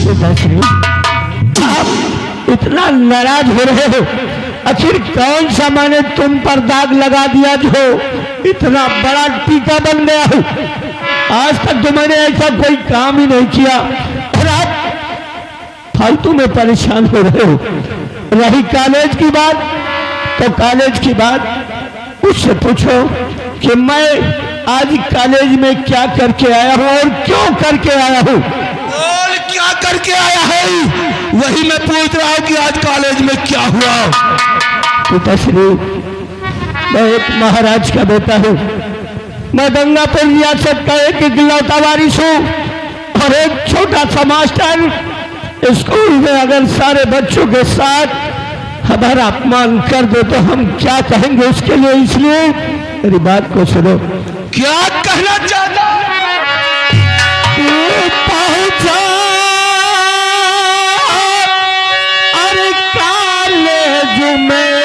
पिताश्री, आप इतना नाराज हो रहे हो, आखिर कौन सा मैंने तुम पर दाग लगा दिया जो इतना बड़ा टीका बन गया हो? आज तक तो मैंने ऐसा कोई काम ही नहीं किया और आप फालतू में परेशान हो रहे हो। रही कॉलेज की बात, तो कॉलेज की बात उससे पूछो कि मैं आज कॉलेज में क्या करके आया हूँ और क्यों करके आया हूँ। और क्या करके आया है वही मैं पूछ रहा हूँ कि आज कॉलेज में क्या हुआ। पिताश्री, मैं एक महाराज का बेटा हूँ। मैं गंगापुर रियासत का एक इकलौता वारिस हूँ और एक छोटा सा मास्टर। स्कूल में अगर सारे बच्चों के साथ हमारा अपमान कर दो तो हम क्या कहेंगे उसके लिए, इसलिए मेरी बात को सुनो। क्या कहना चाहता पहुंचा अरे कॉलेज में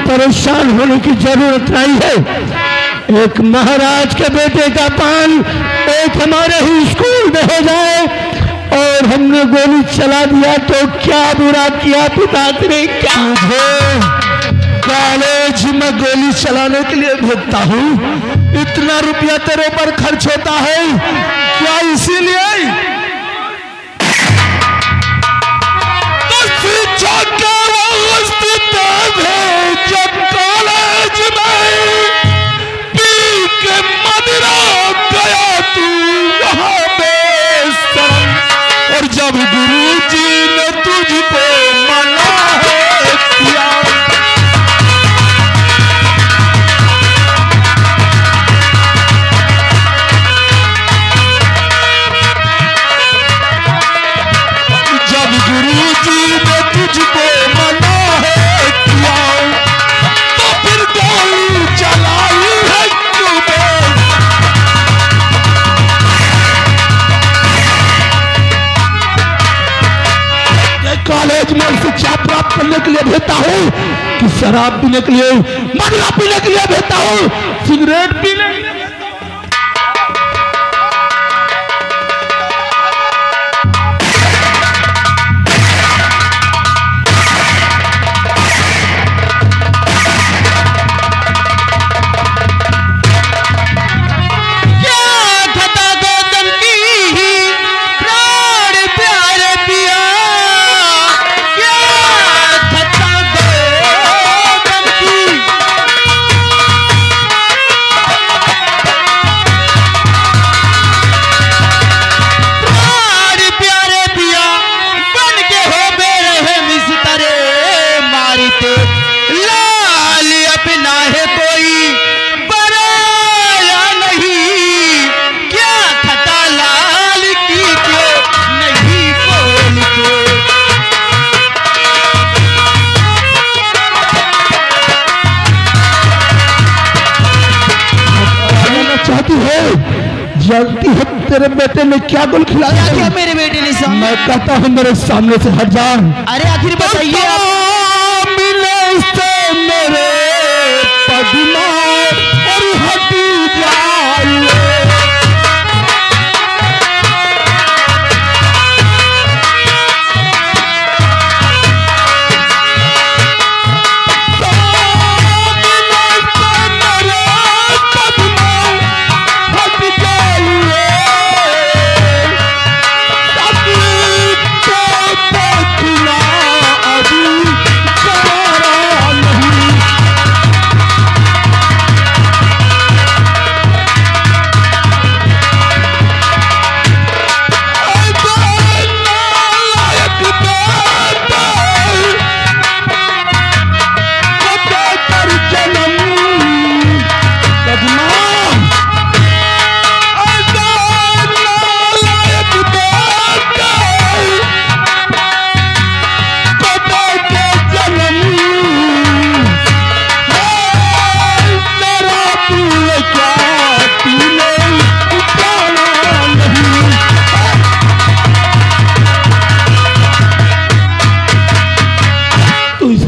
परेशान होने की जरूरत नहीं है। एक महाराज के बेटे का पान एक हमारे ही स्कूल में हो जाए और हमने गोली चला दिया तो क्या बुरा किया पिताश्री? क्या कॉलेज में गोली चलाने के लिए भेजता हूँ? इतना रुपया तेरे पर खर्च होता है क्या इसीलिए? जब कॉलेज में पी के मदिरा गया तू वहां बेशरम, और जब गुरुजी ने तुझको मना है किया जब गुरुजी ने तुझको मना है किया तो फिर गोली चलाई है तूने। कॉलेज में शिक्षा प्राप्त करने के लिए भेजता हूँ कि शराब पीने के लिए, मदिरा पीने के लिए भेजता हूँ, सिगरेट पीने के लिए? जल्दी है, तेरे बेटे ने क्या गुल खिलाया? क्या मेरे बेटे ने? मैं कहता हूँ मेरे सामने से हट जा। अरे आखिर बताइए आप। मिले से मेरे पद्मा और हटी जाए।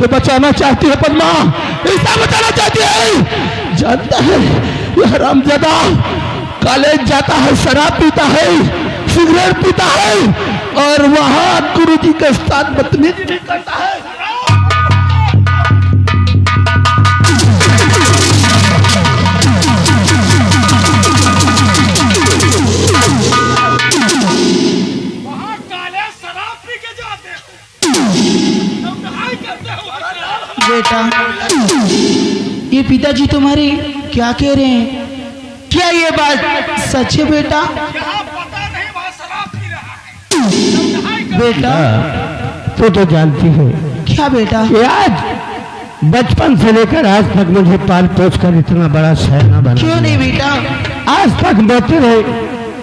मुझे बचाना चाहती है पद्मा, ऐसा बचाना चाहती है। जानता है ये हरामजादा कॉलेज जाता है, शराब पीता है, सिगरेट पीता है और वहां गुरुजी के साथ बदतमीजी करता है। बेटा, ये पिताजी तुम्हारे क्या कह रहे हैं? क्या ये बात सच है बेटा? बेटा तू तो जानती है क्या बेटा? कि आज बचपन से लेकर आज तक मुझे पाल पोस कर इतना बड़ा सयाना बना। क्यों नहीं बेटा? आज तक बेटे रहे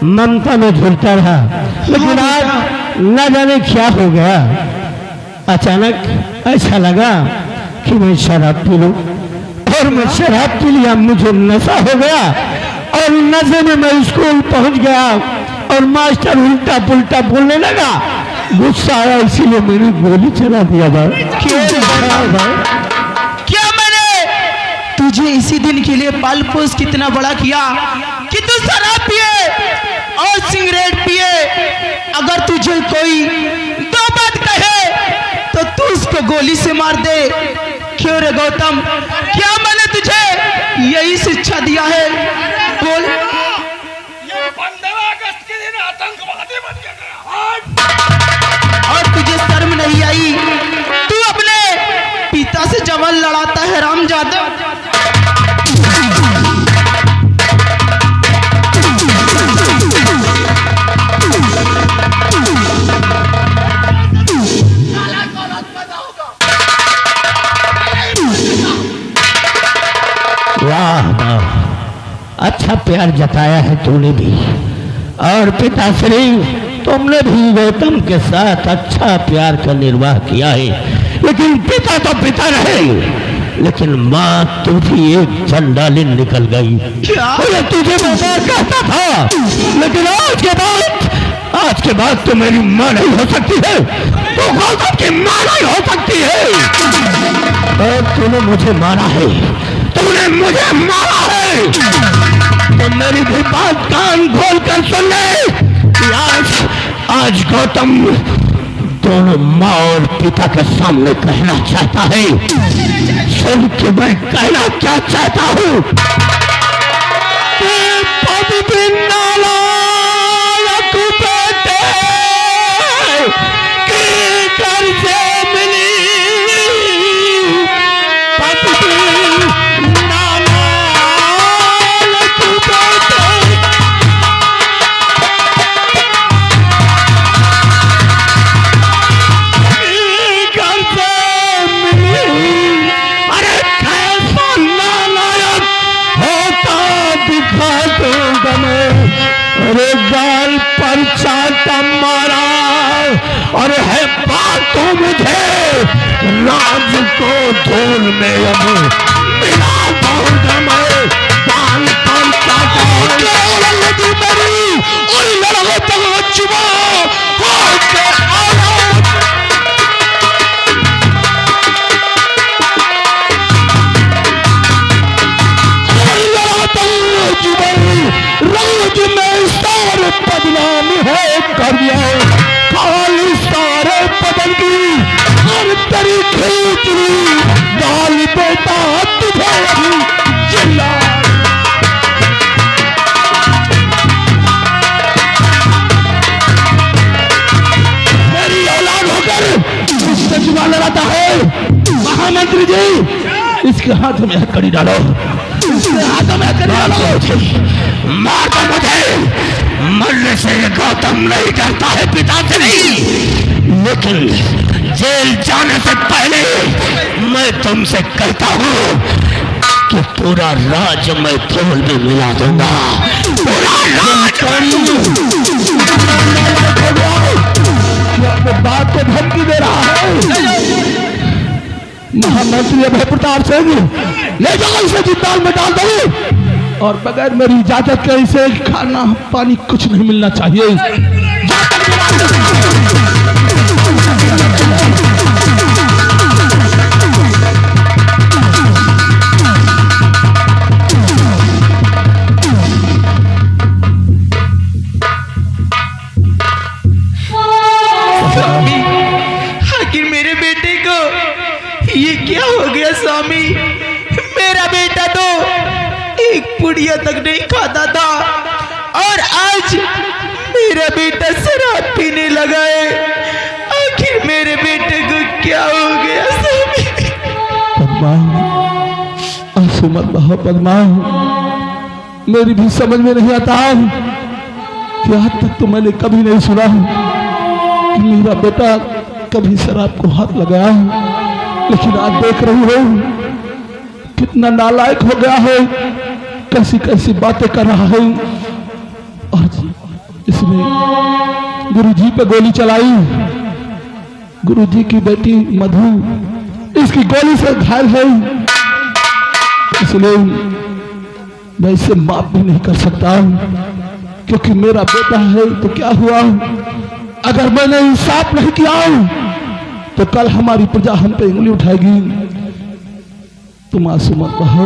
ममता में झूलता रहा, लेकिन आज न जाने क्या हो गया। अचानक ऐसा लगा कि मैं शराब पी लूं, और मैं शराब पी लिया, मुझे नशा हो गया और नशे में मैं स्कूल पहुंच गया और मास्टर उल्टा पुल्टा बोलने लगा। गुस्सा आया, इसीलिए मैंने गोली चला दिया। क्या मैंने तुझे इसी दिन के लिए पाल पोस कितना बड़ा किया कि तू शराब पिए और सिगरेट पिए? अगर तुझे कोई दो बात कहे तो तू उसको गोली से मार दे। क्यों रे गौतम, क्या मैंने तुझे यही शिक्षा दिया है? बोल। ये 15 अगस्त के दिन आतंकवादी बन के गया। और तुझे शर्म नहीं आई? तू अपने पिता से जवान लड़ाता है रामजादा। वाह वाह, अच्छा प्यार जताया है तूने भी, और पिताश्री तुमने भी गौतम के साथ अच्छा प्यार का निर्वाह किया है। लेकिन पिता तो पिता रहे, लेकिन माँ तू भी एक चंडालिन निकल गई। क्या? अरे तुझे मैं कहता था, लेकिन आज के बाद तो मेरी माँ नहीं हो सकती है, तो गौतम की माँ नहीं हो सकती है। और तूने मुझे मारा है, तूने मुझे मारा है, तो मेरी भी बात कान खोल कर सुन ले। आज गौतम दोनों माँ और पिता के सामने कहना चाहता है, सुन के मैं कहना क्या चाहता हूँ। गाल पर चाटा मारा और है बात तो मुझे राज को धूल में अब मिला दूंगा मैं। गाल पर चाटा लगी मेरी और लड़ो तो चुबा रोज में सारे बदनाम है कर दिया, खाली सारे बदन की हर तरीके की गाल बेटा तुझे चिल्ला। मेरी औलाद होकर इससे चुना लगाता है। महामंत्री जी, इसके हाथ में कड़ी डालो, इसके हाथ में कड़ी डालो। मार दो मुझे, मरने से गौतम नहीं करता है पिता से नहीं, लेकिन जेल जाने से पहले मैं तुमसे कहता हूँ कि पूरा राज मैं धूल में मिला दूंगा। पूरा राज अपने बात को धमकी दे रहा है। महामंत्री अभय प्रताप सिंह, ले जाओ इसे जिंदाल में डाल दो, और बगैर मेरी इजाजत के इसे खाना पानी कुछ नहीं मिलना चाहिए। ये क्या हो गया स्वामी? मेरा बेटा तो एक पुड़िया तक नहीं खाता था और आज मेरा बेटा शराब पीने लगा है। आखिर मेरे बेटे को क्या हो गया स्वामी? पद्मा, आंसू मत बहाओ पद्मा। मेरी भी समझ में नहीं आता कि आज तक तो मैंने कभी नहीं सुना कि मेरा बेटा कभी शराब को हाथ लगाया, लेकिन आज देख रही हो कितना नालायक हो गया है, कैसी कैसी बातें कर रहा है। और इसने गुरुजी पे गोली चलाई। गुरुजी की बेटी मधु इसकी गोली से घायल है, इसलिए मैं इसे माफ भी नहीं कर सकता, क्योंकि मेरा बेटा है। तो क्या हुआ, अगर मैंने इंसाफ नहीं किया तो कल हमारी प्रजा हम पे उंगली उठाएगी। तुम आंसू मत बहाओ।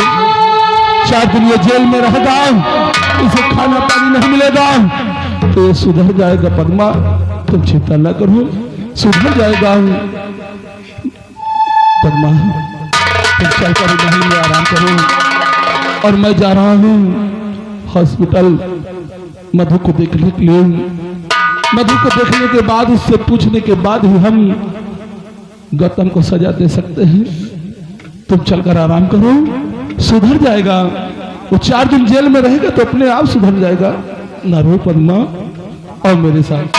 4 दिन ये जेल में रहेगा, इसे खाना पानी नहीं मिलेगा, तो ये सुधर जाएगा। पद्मा, तुम चिंता न करो, सुधर जाएगा। पद्मा, तुम चलकर महल में आराम करो और मैं जा रहा हूँ हॉस्पिटल मधु को देखने के लिए। मधु को देखने के बाद, उससे पूछने के बाद ही हम गौतम को सजा दे सकते हैं। तुम चलकर आराम करो, सुधर जाएगा। वो 4 दिन जेल में रहेगा तो अपने आप सुधर जाएगा। ना रो पद्मा, और मेरे साथ